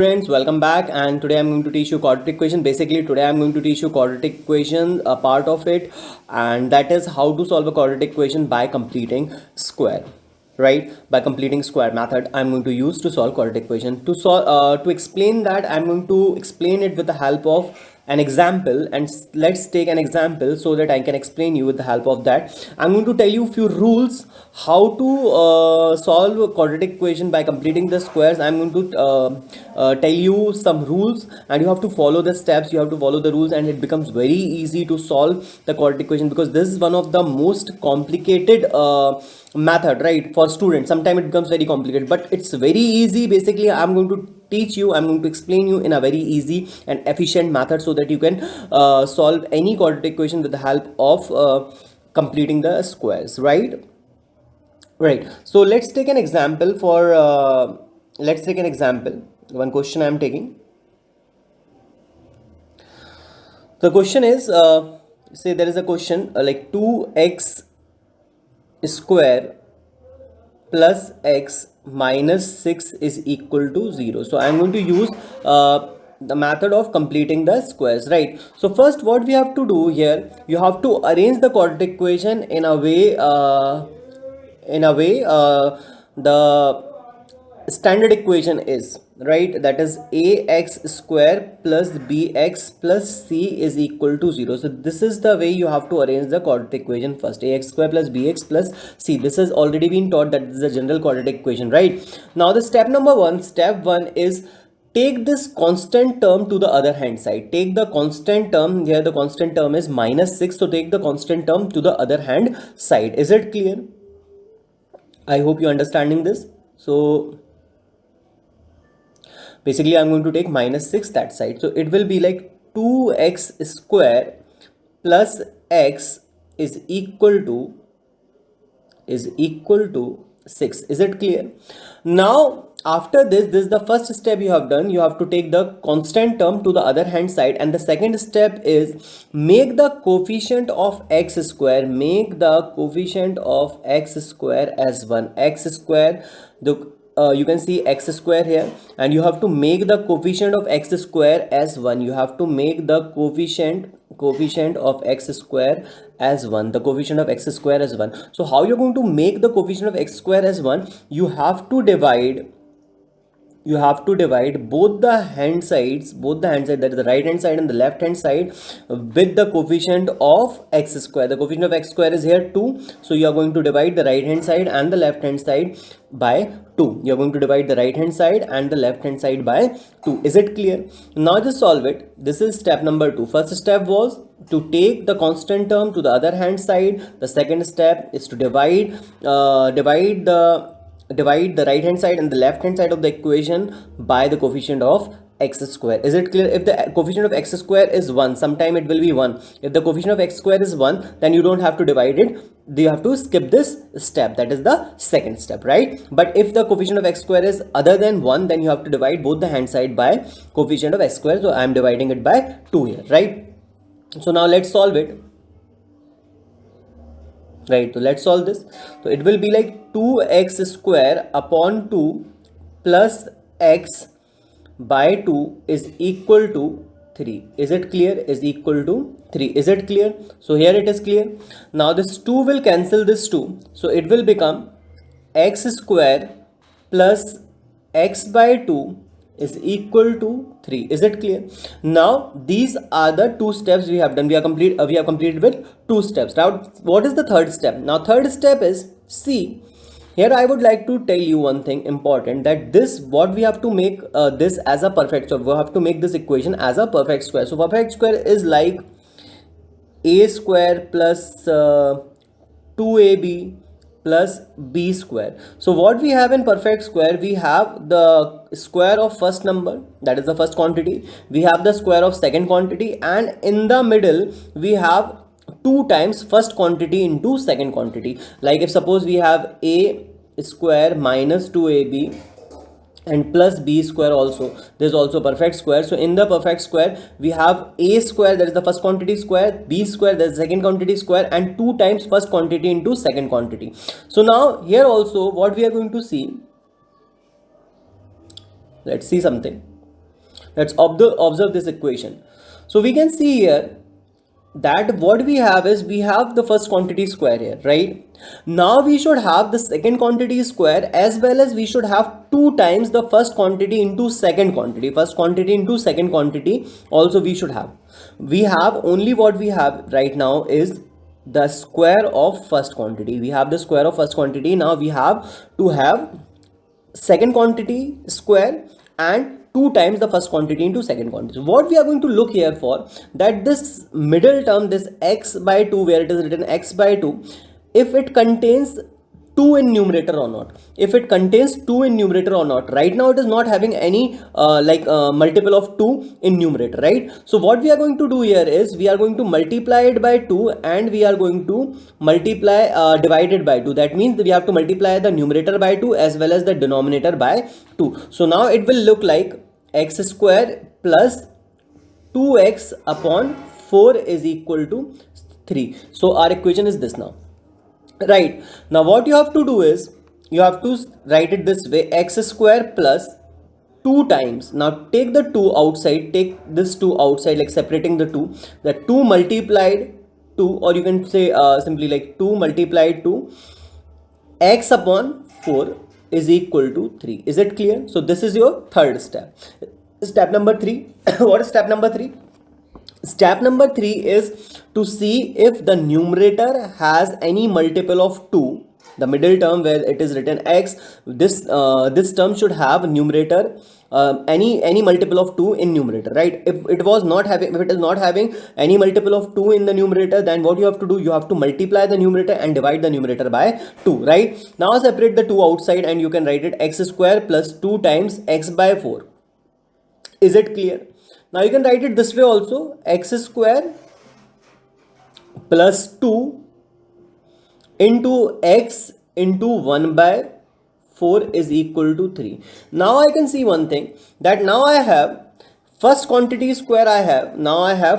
Friends, welcome back, and today I'm going to teach you quadratic equation. Basically today I'm going to teach you quadratic equation, a part of it, and that is how to solve a quadratic equation by completing square, right? By completing square method I'm going to use to solve quadratic equation. To explain that, I'm going to explain it with the help of an example, and let's take an example so that I can explain you with the help of that. I'm going to tell you few rules how to solve a quadratic equation by completing the squares. I'm going to tell you some rules, and you have to follow the steps, you have to follow the rules, and it becomes very easy to solve the quadratic equation, because this is one of the most complicated method, right? For students sometimes it becomes very complicated, but it's very easy. Basically I'm going to teach you, I'm going to explain you in a very easy and efficient method so that you can solve any quadratic equation with the help of completing the squares, right? So let's take an example for let's take an example. One question I am taking. The question is, say there is a question like 2x square plus x minus 6 is equal to 0. So I'm going to use the method of completing the squares, right? So first what we have to do here, you have to arrange the quadratic equation in a way the standard equation is, right, that is ax square plus bx plus c is equal to 0. So this is the way you have to arrange the quadratic equation first. Ax square plus bx plus c, this has already been taught, that is the general quadratic equation, right? Now the step one is take this constant term to the other hand side. Take the constant term here, the constant term is minus 6, so take the constant term to the other hand side. Is it clear? I hope you're understanding this. So basically I'm going to take minus 6 that side, so it will be like 2x square plus x is equal to 6. Is it clear? Now after this is the first step you have done. You have to take the constant term to the other hand side, and the second step is make the coefficient of x square, as 1. X square, you can see x square here, and you have to make the coefficient of x square as 1. You have to make the coefficient of x square as 1. The coefficient of x square as 1. So how you're going to make the coefficient of x square as 1? You have to divide both the hand sides, that is the right hand side and the left hand side, with the coefficient of x square. The coefficient of x square is here 2, so you are going to divide the right hand side and the left hand side by 2. You are going to divide the right hand side and the left hand side by 2. Is it clear? Now just solve it. This is step number 2. First step was to take the constant term to the other hand side. The second step is to divide the right hand side and the left hand side of the equation by the coefficient of x square. Is it clear? If the coefficient of x square is 1, sometime it will be 1. If the coefficient of x square is 1, then you don't have to divide it, you have to skip this step, that is the second step, right? But if the coefficient of x square is other than 1, then you have to divide both the hand side by coefficient of x square. So I am dividing it by 2 here, right? So now let's solve it. Right, so let's solve this. So it will be like 2x square upon 2 plus x by 2 is equal to 3. Is it clear? Is equal to 3. Is it clear? So here it is clear. Now this 2 will cancel this 2, so it will become x square plus x by 2 is equal to 3. Is it clear? Now these are the two steps we have done. We have completed with 2 steps. Now what is the third step? Now third step is C. Here I would like to tell you one thing important, that this, what we have to make this as a perfect square. We have to make this equation as a perfect square. So perfect square is like a square plus 2ab plus b square. So what we have in perfect square, we have the square of first number, that is the first quantity, we have the square of second quantity, and in the middle we have 2 times first quantity into second quantity. Like if suppose we have a square minus 2ab and plus b square, also there is also perfect square. So in the perfect square we have a square, that is the first quantity square, b square, that is the second quantity square, and 2 times first quantity into second quantity. So now here also what we are going to see, let's see something. Let's observe this equation. So we can see here that what we have is we have the first quantity square here, right? Now we should have the second quantity square, as well as we should have 2 times the first quantity into second quantity. First quantity into second quantity also we should have. We have only what we have right now is the square of first quantity. We have the square of first quantity. Now we have to have second quantity square and 2 times the first quantity into second quantity. What we are going to look here for, that this middle term, this x by 2, where it is written x by 2, if it contains 2 in numerator or not. If it contains 2 in numerator or not. Right now it is not having any multiple of 2 in numerator, right? So what we are going to do here is we are going to multiply it by 2 and we are going to multiply divided by 2. That means we have to multiply the numerator by 2 as well as the denominator by 2. So now it will look like x square plus 2x upon 4 is equal to 3. So our equation is this now. Right, now what you have to do is you have to write it this way: x square plus 2 times. Now take the 2 outside, take this 2 outside, like separating the 2. The 2 multiplied 2, or you can say simply like 2 multiplied 2 x upon 4 is equal to 3. Is it clear? So this is your third step. Step number 3. What is step number 3? Step number 3 is to see if the numerator has any multiple of 2. The middle term where it is written x, this term should have numerator any multiple of 2 in numerator, right? If it is not having any multiple of 2 in the numerator, then what you have to do, you have to multiply the numerator and divide the numerator by 2, right? Now separate the 2 outside and you can write it x square plus 2 times x by 4. Is it clear? Now you can write it this way also: x square plus 2 into x into 1 by 4 is equal to 3. Now I can see one thing, that now I have first quantity square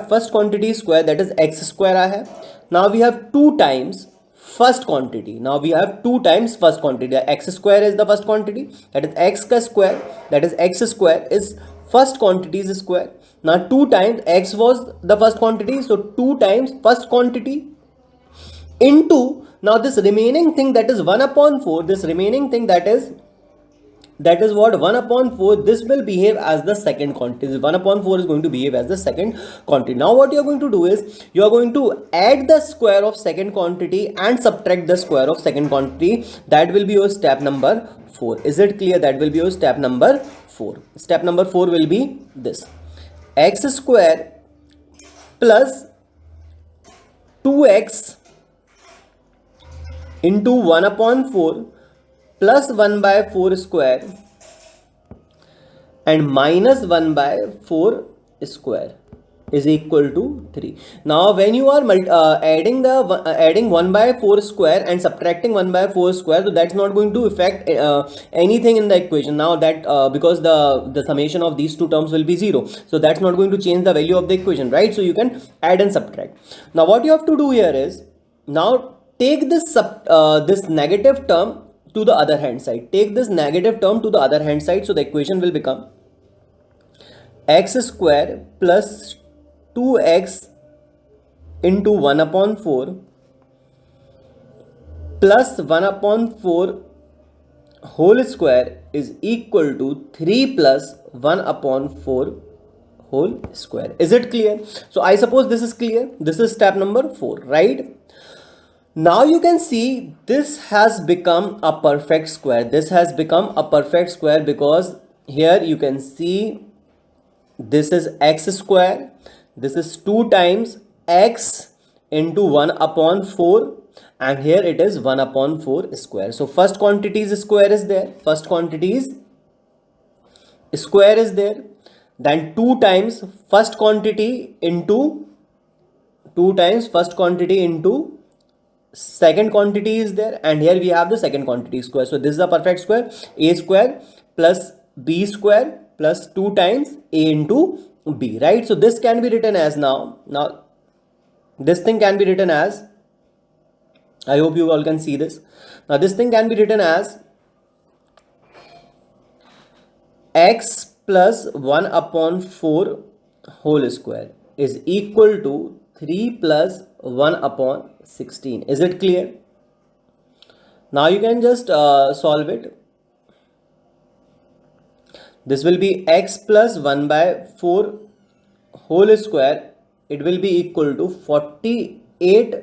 first quantity square, that is x square I have. Now we have 2 times first quantity. Now we have 2 times first quantity. X square is the first quantity, that is x ka square, that is x square is first quantity's square. Now 2 times x was the first quantity, so 2 times first quantity into, now this remaining thing, that is 1 upon 4, this remaining thing, that is what, 1 upon 4, this will behave as the second quantity. 1 upon 4 is going to behave as the second quantity. Now what you are going to do is you are going to add the square of second quantity and subtract the square of second quantity. That will be your step number 4. Is it clear? That will be your step number 4. Step number 4 will be this: x square plus 2x into 1 upon 4 plus 1 by 4 square and minus 1 by 4 square is equal to 3. Now when you are adding 1 by 4 square and subtracting 1 by 4 square, so that's not going to affect anything in the equation. Now that because the summation of these two terms will be 0, so that's not going to change the value of the equation, right? So you can add and subtract. Now what you have to do here is, now take this this negative term to the other hand side. Take this negative term to the other hand side, so the equation will become x square plus 2x into 1 upon 4 plus 1 upon 4 whole square is equal to 3 plus 1 upon 4 whole square. Is it clear? So I suppose this is clear. This is step number 4, right? Now you can see this has become a perfect square. This has become a perfect square because here you can see this is x square. This is 2 times x into 1 upon 4, and here it is 1 upon 4 square. So first quantity's square is there. First quantity's square is there. Then 2 times first quantity into second quantity is there, and here we have the second quantity square. So this is a perfect square. A square plus b square plus 2 times a into b, right? So this can be written as, now this thing can be written as, I hope you all can see this. Now this thing can be written as x plus 1 upon 4 whole square is equal to 3 plus 1 upon 16. Is it clear? Now you can just solve it. This will be x plus 1 by 4 whole square. It will be equal to 48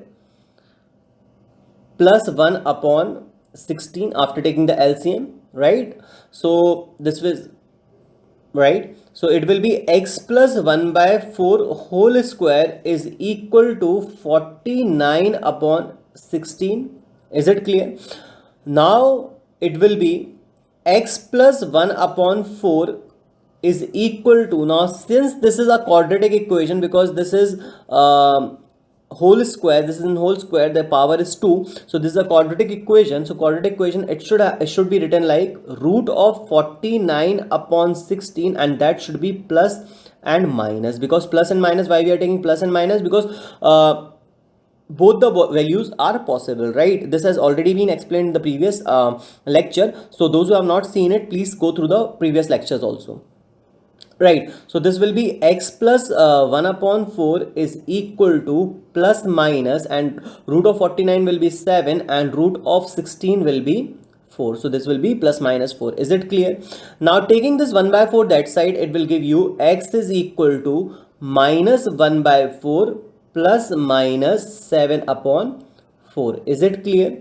plus 1 upon 16 after taking the LCM, right? So this was right. So it will be x plus 1 by 4 whole square is equal to 49 upon 16. Is it clear? Now it will be x plus 1 upon 4 is equal to, now since this is a quadratic equation, because this is whole square, this is in whole square, the power is 2, so this is a quadratic equation. So quadratic equation, it should be written like root of 49 upon 16, and that should be plus and minus. Because plus and minus, why we are taking plus and minus? Because both the values are possible, right? This has already been explained in the previous lecture, so those who have not seen it, please go through the previous lectures also, right? So this will be x plus 1 upon 4 is equal to plus minus, and root of 49 will be 7 and root of 16 will be 4. So this will be plus minus 4. Is it clear? Now taking this 1 by 4 that side, it will give you x is equal to minus 1 by 4 plus minus 7 upon 4. Is it clear?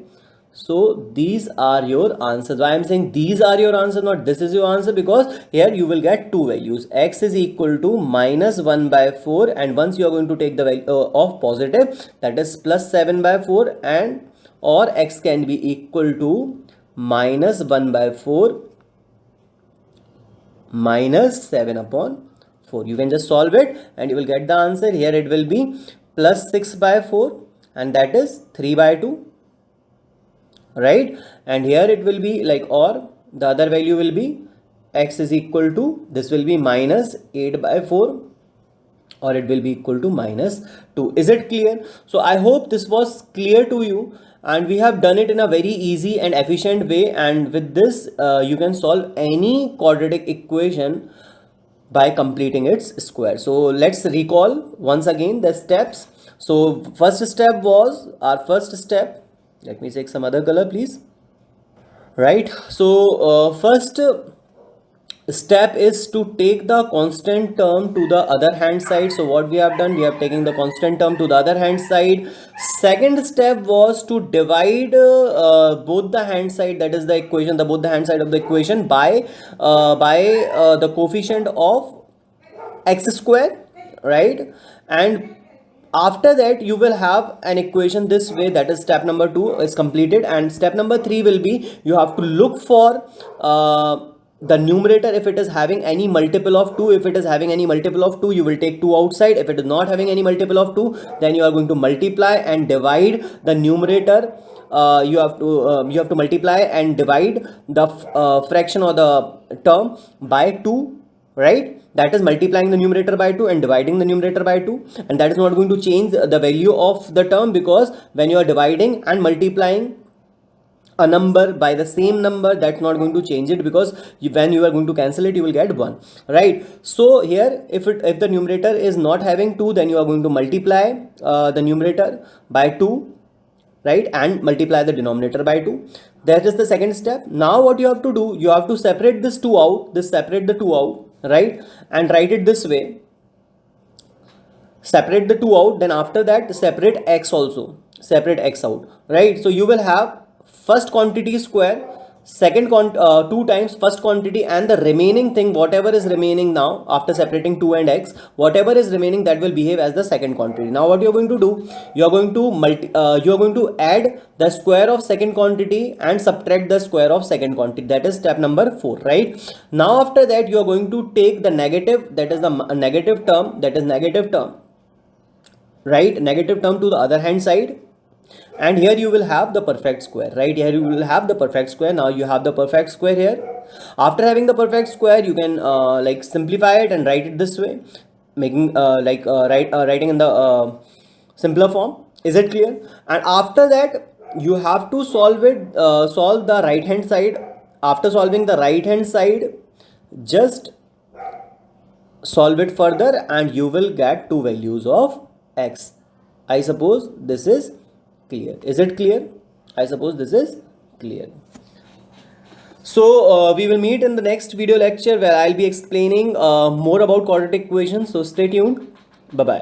So these are your answers. Why I am saying these are your answer, not this is your answer? Because here you will get two values. X is equal to minus 1 by 4, and once you are going to take the value of positive, that is plus 7 by 4, and or x can be equal to minus 1 by 4 minus 7 upon 4. You can just solve it and you will get the answer. Here it will be plus 6 by 4, and that is 3 by 2, right? And here it will be like, or the other value will be x is equal to, this will be minus 8 by 4, or it will be equal to minus 2. Is it clear? So I hope this was clear to you, and we have done it in a very easy and efficient way, and with this you can solve any quadratic equation by completing its square. So let's recall once again the steps. So first step was, our first step, let me take some other color please, right? So first step is to take the constant term to the other hand side. So what we have done, we have taken the constant term to the other hand side. Second step was to divide both the hand side, that is the equation, both the hand side of the equation by the coefficient of x square, right? And after that you will have an equation this way, that is step number 2 is completed. And step number 3 will be, you have to look for the numerator if it is having any multiple of 2. If it is having any multiple of 2, you will take 2 outside. If it is not having any multiple of 2, then you are going to multiply and divide the numerator. You have to multiply and divide the fraction or the term by 2, right? That is multiplying the numerator by 2 and dividing the numerator by 2, and that is not going to change the value of the term, because when you are dividing and multiplying a number by the same number, that's not going to change it, because when you are going to cancel it, you will get 1, right? So here if the numerator is not having 2, then you are going to multiply the numerator by 2, right, and multiply the denominator by 2. That is the second step. Now what you have to do, you have to separate this 2 out, separate the 2 out, right, and write it this way. Separate the 2 out, then after that separate x also, separate x out, right? So you will have first quantity square, second 2 times first quantity, and the remaining thing, whatever is remaining now after separating 2 and x, whatever is remaining, that will behave as the second quantity. Now what you are going to do, you are going to add the square of second quantity and subtract the square of second quantity. That is step number 4, right? Now after that you are going to take the negative, that is the negative term, right, negative term to the other hand side, and here you will have the perfect square, right? Here you will have the perfect square. Now you have the perfect square here. After having the perfect square, you can like simplify it and write it this way, making writing in the simpler form. Is it clear? And after that you have to solve the right hand side. After solving the right hand side, just solve it further and you will get two values of x. I suppose this is clear. Is it clear? I suppose this is clear. So we will meet in the next video lecture where I'll be explaining more about quadratic equations. So stay tuned. Bye bye.